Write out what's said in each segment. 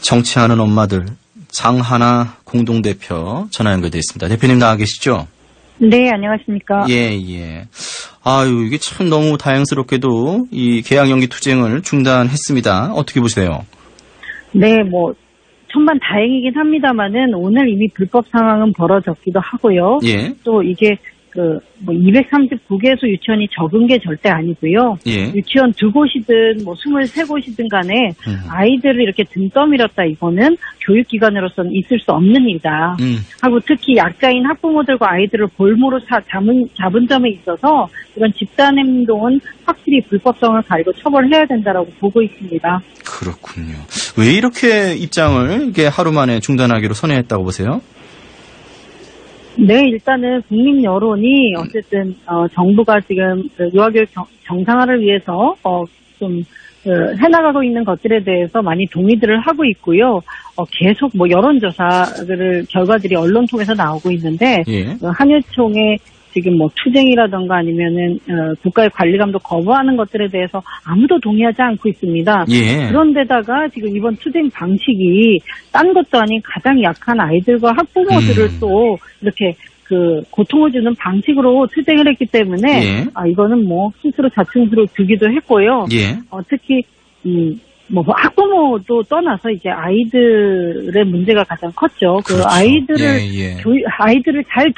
정치하는 엄마들 장하나 공동대표 전화 연결되어 있습니다. 대표님 나와 계시죠? 네, 안녕하십니까. 예. 아유, 이게 참 너무 다행스럽게도 이 계약 연기 투쟁을 중단했습니다. 어떻게 보세요? 네, 천만 다행이긴 합니다만은 오늘 이미 불법 상황은 벌어졌기도 하고요. 예. 또 이게 239개소 유치원이 적은 게 절대 아니고요. 예. 유치원 2곳이든 23곳이든 간에 아이들을 이렇게 등 떠밀었다, 이거는 교육기관으로서는 있을 수 없는 일이다. 하고 특히 약자인 학부모들과 아이들을 볼모로 잡은 점에 있어서 이런 집단 행동은 확실히 불법성을 가리고 처벌해야 된다라고 보고 있습니다. 그렇군요. 왜 이렇게 입장을 이게 하루 만에 중단하기로 선회했다고 보세요? 네, 일단은 국민 여론이 어쨌든 정부가 지금 유아교육 정상화를 위해서 해나가고 있는 것들에 대해서 많이 동의들을 하고 있고요. 계속 여론조사를 결과들이 언론 통해서 나오고 있는데 예. 한유총의 지금 투쟁이라던가 아니면은 국가의 관리 감독 거부하는 것들에 대해서 아무도 동의하지 않고 있습니다. 예. 그런데다가 지금 이번 투쟁 방식이 딴 것도 아닌 가장 약한 아이들과 학부모들을 또 이렇게 고통을 주는 방식으로 투쟁을 했기 때문에 예. 이거는 스스로 자충수로 두기도 했고요. 예. 특히 학부모도 떠나서 이제 아이들의 문제가 가장 컸죠. 그렇죠. 아이들을 잘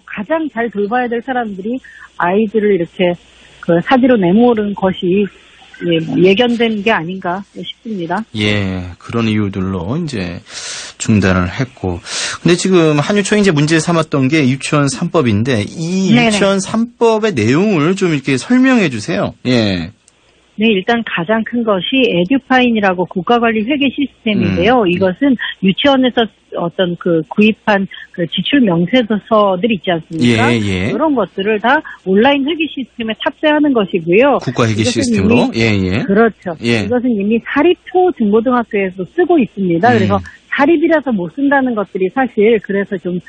가장 잘 돌봐야 될 사람들이 아이들을 이렇게 사지로 내모는 것이 예견된 게 아닌가 싶습니다. 예, 그런 이유들로 이제 중단을 했고. 근데 지금 한유총이 이제 문제 삼았던 게 유치원 3법인데 이 네네. 유치원 3법의 내용을 좀 이렇게 설명해 주세요. 예. 네, 일단 가장 큰 것이 에듀파인이라고 국가관리 회계 시스템인데요. 이것은 유치원에서 구입한 지출 명세서들 있지 않습니까? 예. 그런 것들을 다 온라인 회계 시스템에 탑재하는 것이고요. 국가 회계 시스템으로? 예. 그렇죠. 예. 이것은 이미 사립초 중고등학교에서 쓰고 있습니다. 그래서 사립이라서 못 쓴다는 것들이 사실 그래서 좀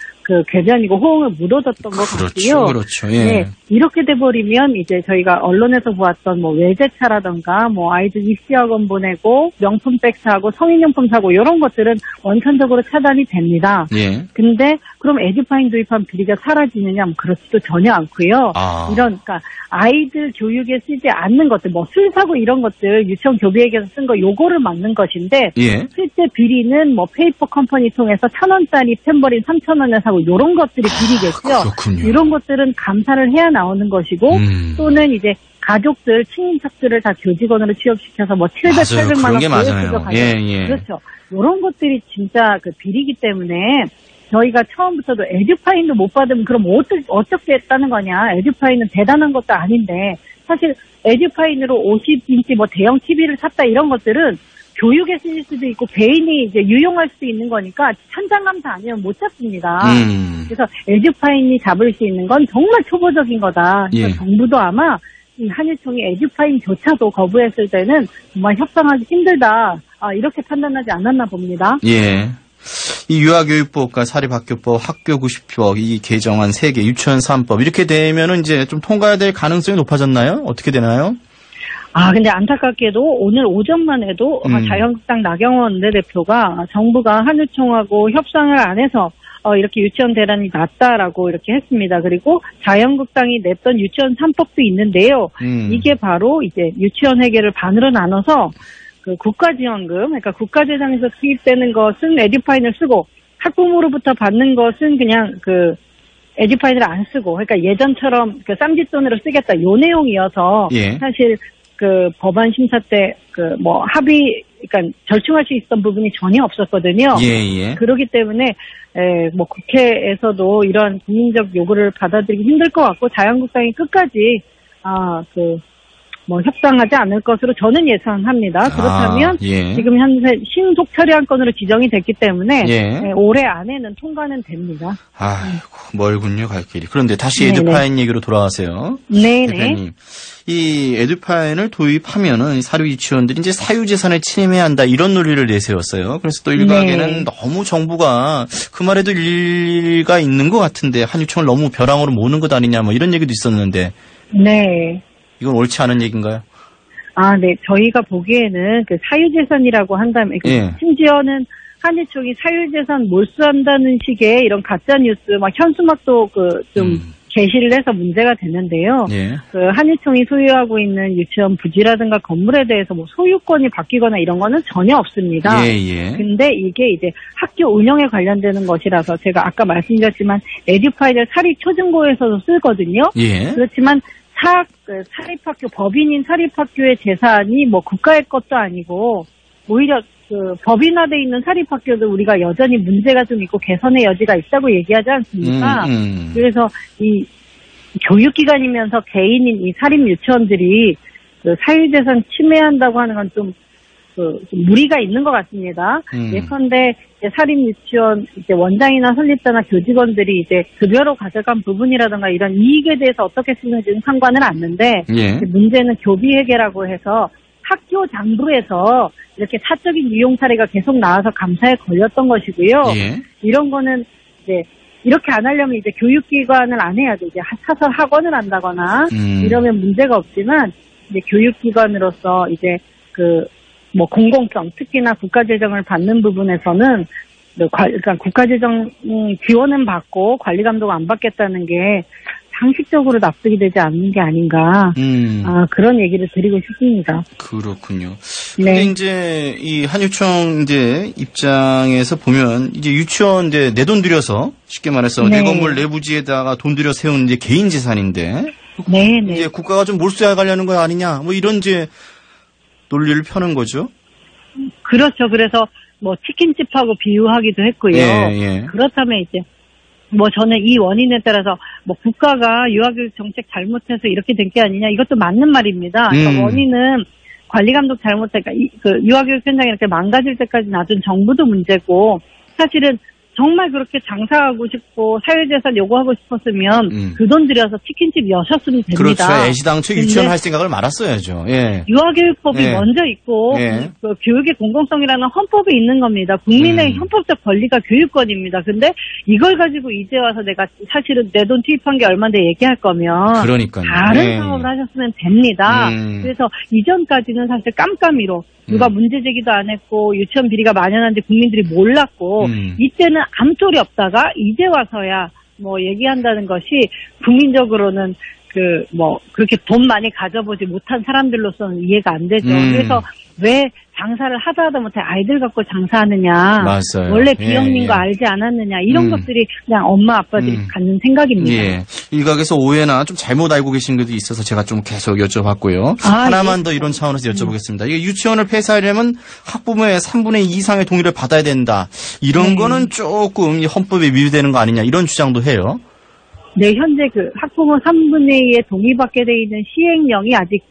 궤변이고 호응을 묻어뒀던 것 같고요. 그렇죠. 예. 네, 이렇게 돼버리면 이제 저희가 언론에서 보았던 외제차라던가 아이들 입시학원 보내고 명품백 사고 성인용품 사고 이런 것들은 원천적으로 차단이 됩니다. 예. 근데 그럼 에듀파인 도입한 비리가 사라지느냐? 그렇지도 전혀 않고요. 그러니까 아이들 교육에 쓰지 않는 것들, 술 사고 이런 것들 유치원 교비액에서 쓴 거 요거를 막는 것인데 예. 실제 비리는 페이퍼 컴퍼니 통해서 1,000원짜리 탬버린 3,000원에 사고 이런 것들이 비리겠죠. 그렇군요. 이런 것들은 감사를 해야 나오는 것이고 또는 이제 가족들, 친인척들을 다 교직원으로 취업시켜서 700, 800만 원 맞아요. 예. 그렇죠. 이런 것들이 진짜 비리기 때문에 저희가 처음부터도 에듀파인도 못 받으면 그럼 어떻게 했다는 거냐. 에듀파인은 대단한 것도 아닌데 사실 에듀파인으로 50인치 대형 TV를 샀다 이런 것들은 교육에 쓰일 수도 있고 개인이 이제 유용할 수 있는 거니까 천장감사 아니면 못 잡습니다. 그래서 에듀파인이 잡을 수 있는 건 정말 초보적인 거다. 그래서 정부도 아마 이 한유총이 에듀파인조차도 거부했을 때는 정말 협상하기 힘들다. 이렇게 판단하지 않았나 봅니다. 예. 이 유아교육법과 사립학교법, 학교구시법 이 개정안 3개, 유치원 3법 이렇게 되면은 이제 좀 통과될 가능성이 높아졌나요? 어떻게 되나요? 근데 안타깝게도 오늘 오전만 해도 자유한국당 나경원 원내대표가 정부가 한유총하고 협상을 안 해서 이렇게 유치원 대란이 났다라고 이렇게 했습니다. 그리고 자유한국당이 냈던 유치원 3법도 있는데요. 이게 바로 이제 유치원 회계를 반으로 나눠서 국가지원금, 그러니까 국가재정에서 투입되는 것은 에듀파인을 쓰고 학부모로부터 받는 것은 그냥 에듀파인을 안 쓰고, 그러니까 예전처럼 쌈짓돈으로 쓰겠다 요 내용이어서 사실 법안 심사 때 합의, 그러니까 절충할 수 있었던 부분이 전혀 없었거든요. 그렇기 때문에 국회에서도 이런 국민적 요구를 받아들이기 힘들 것 같고 자유한국당이 끝까지 협상하지 않을 것으로 저는 예상합니다. 그렇다면 지금 현재 신속 처리한 건으로 지정이 됐기 때문에 올해 안에는 통과는 됩니다. 아이고, 멀군요, 갈 길이. 그런데 다시 에듀파인 얘기로 돌아가세요. 네네. 대표님. 이 에듀파인을 도입하면은 사립 유치원들이 이제 사유재산에 침해해야 한다 이런 논리를 내세웠어요. 그래서 또 일각에는 너무 정부가 그 말에도 일리가 있는 것 같은데 한유총을 너무 벼랑으로 모는 것 아니냐 이런 얘기도 있었는데. 네. 이건 옳지 않은 얘기인가요? 네. 저희가 보기에는 그 사유재산이라고 한다면, 예. 심지어는 한유총이 사유재산 몰수한다는 식의 이런 가짜뉴스, 막 현수막도 게시를 해서 문제가 되는데요. 예. 그 한유총이 소유하고 있는 유치원 부지라든가 건물에 대해서 뭐 소유권이 바뀌거나 이런 거는 전혀 없습니다. 예. 근데 이게 이제 학교 운영에 관련되는 것이라서 제가 아까 말씀드렸지만 에듀파이를 사립초중고에서도 쓰거든요. 예. 그렇지만 사립학교, 법인인 사립학교의 재산이 뭐 국가의 것도 아니고 오히려 그 법인화돼 있는 사립학교도 우리가 여전히 문제가 좀 있고 개선의 여지가 있다고 얘기하지 않습니까? 그래서 이 교육기관이면서 개인인 이 사립 유치원들이 그 사유재산 침해한다고 하는 건 좀 무리가 있는 것 같습니다. 예컨대 사립 유치원 이제 원장이나 설립자나 교직원들이 이제 급여로 가져간 부분이라든가 이런 이익에 대해서 어떻게 쓰는지는 상관은 않는데 예. 문제는 교비 회계라고 해서 학교 장부에서 이렇게 사적인 유용 사례가 계속 나와서 감사에 걸렸던 것이고요. 예. 이런 거는 이제 이렇게 안 하려면 이제 교육기관을 안 해야죠. 이제 사설 학원을 한다거나 이러면 문제가 없지만 이제 교육기관으로서 이제 뭐 공공성, 특히나 국가재정을 받는 부분에서는 그러니까 국가재정 지원은 받고 관리 감독 안 받겠다는 게 상식적으로 납득이 되지 않는 게 아닌가. 그런 얘기를 드리고 싶습니다. 그렇군요. 근데 네. 이제 이 한유총 이제 입장에서 보면 이제 유치원 이제 내 돈 들여서 쉽게 말해서 네. 내 건물 내 부지에다가 돈 들여 세운 이제 개인 재산인데 네. 이제 국가가 좀 몰수해 가려는 거 아니냐. 뭐 이런 이제 논리를 펴는 거죠. 그렇죠. 그래서 뭐 치킨집하고 비유하기도 했고요. 예. 그렇다면 이제 뭐 저는 이 원인에 따라서 뭐 국가가 유아교육 정책 잘못해서 이렇게 된 게 아니냐 이것도 맞는 말입니다. 그러니까 원인은 관리 감독 잘못하니까 그 유아교육 현장이 이렇게 망가질 때까지 놔둔 정부도 문제고 사실은 정말 그렇게 장사하고 싶고 사회재산 요구하고 싶었으면 그 돈 들여서 치킨집 여셨으면 됩니다. 그렇죠. 애시당초 유치원 할 생각을 말았어야죠. 예. 유아교육법이 예. 먼저 있고 예. 그 교육의 공공성이라는 헌법에 있는 겁니다. 국민의 헌법적 권리가 교육권입니다. 근데 이걸 가지고 이제 와서 내가 사실은 내 돈 투입한 게 얼마인데 얘기할 거면 그러니까요. 다른 예. 사업을 하셨으면 됩니다. 그래서 이전까지는 사실 깜깜이로 누가 문제 제기도 안 했고 유치원 비리가 만연한지 국민들이 몰랐고 이때는 아무 소리 없다가 이제 와서야 뭐 얘기한다는 것이 국민적으로는 그렇게 돈 많이 가져보지 못한 사람들로서는 이해가 안 되죠. 그래서 왜 장사를 하다 못해 아이들 갖고 장사하느냐. 맞아요. 원래 비영리인 거 알지 않았느냐. 이런 것들이 그냥 엄마 아빠들이 갖는 생각입니다. 예. 일각에서 오해나 좀 잘못 알고 계신 것도 있어서 제가 좀 계속 여쭤봤고요. 하나만 더 이런 차원에서 여쭤보겠습니다. 이게 유치원을 폐쇄하려면 학부모의 3분의 2 이상의 동의를 받아야 된다. 이런 거는 조금 헌법에 위배되는 거 아니냐 이런 주장도 해요. 네, 현재 그 학부모 3분의 2의 동의받게 돼 있는 시행령이 아직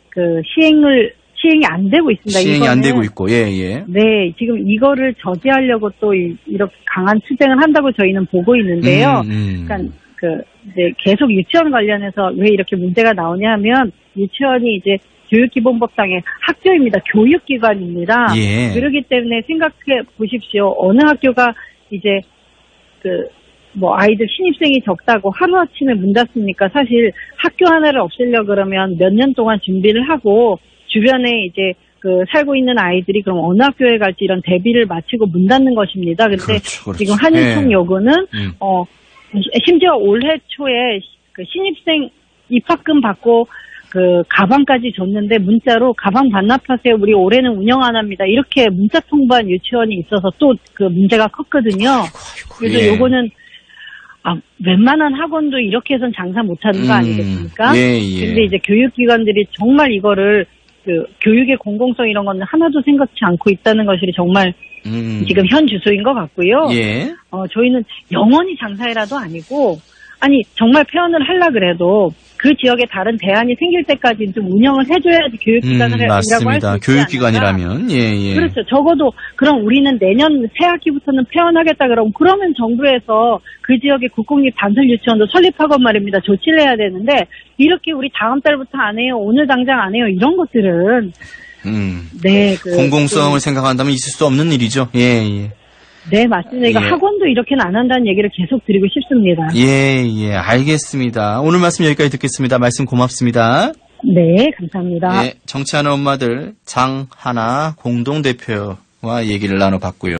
시행이 안 되고 있습니다. 시행이 안 되고 있고, 예. 네, 지금 이거를 저지하려고 또 이렇게 강한 투쟁을 한다고 저희는 보고 있는데요. 그러니까 이제 계속 유치원 관련해서 왜 이렇게 문제가 나오냐 하면 유치원이 이제 교육기본법상의 학교입니다. 교육기관입니다. 예. 그렇기 때문에 생각해 보십시오. 어느 학교가 이제 아이들 신입생이 적다고 하루아침에 문 닫습니까? 사실 학교 하나를 없애려고 그러면 몇 년 동안 준비를 하고 주변에 이제 살고 있는 아이들이 그럼 어느 학교에 갈지 이런 대비를 마치고 문 닫는 것입니다. 근데 그렇죠. 지금 한유총 예. 요구는 심지어 올해 초에 그 신입생 입학금 받고 가방까지 줬는데 문자로 가방 반납하세요. 우리 올해는 운영 안 합니다. 이렇게 문자 통보한 유치원이 있어서 또 그 문제가 컸거든요. 그래서 예. 요거는 웬만한 학원도 이렇게 해서는 장사 못하는 거 아니겠습니까? 예. 근데 이제 교육기관들이 정말 이거를 교육의 공공성 이런 거는 하나도 생각지 않고 있다는 것이 정말 지금 현 주소인 것 같고요. 예. 저희는 영원히 장사해라도 아니고 아니 정말 폐원을 하려 그래도 그 지역에 다른 대안이 생길 때까지는 좀 운영을 해줘야지 교육기관이라고 할 수 있지 맞습니다. 않을까. 교육기관이라면 예. 그렇죠. 적어도 그럼 우리는 내년 새 학기부터는 폐원하겠다 그러면 정부에서 그 지역에 국공립 단설 유치원도 설립하건 말입니다. 조치를 해야 되는데 이렇게 우리 다음 달부터 안 해요. 오늘 당장 안 해요. 이런 것들은 네, 공공성을 생각한다면 있을 수 없는 일이죠. 예. 네, 맞습니다. 이거 학원도 이렇게는 안 한다는 얘기를 계속 드리고 싶습니다. 예, 알겠습니다. 오늘 말씀 여기까지 듣겠습니다. 말씀 고맙습니다. 네, 감사합니다. 네, 정치하는 엄마들 장하나 공동대표와 얘기를 나눠봤고요.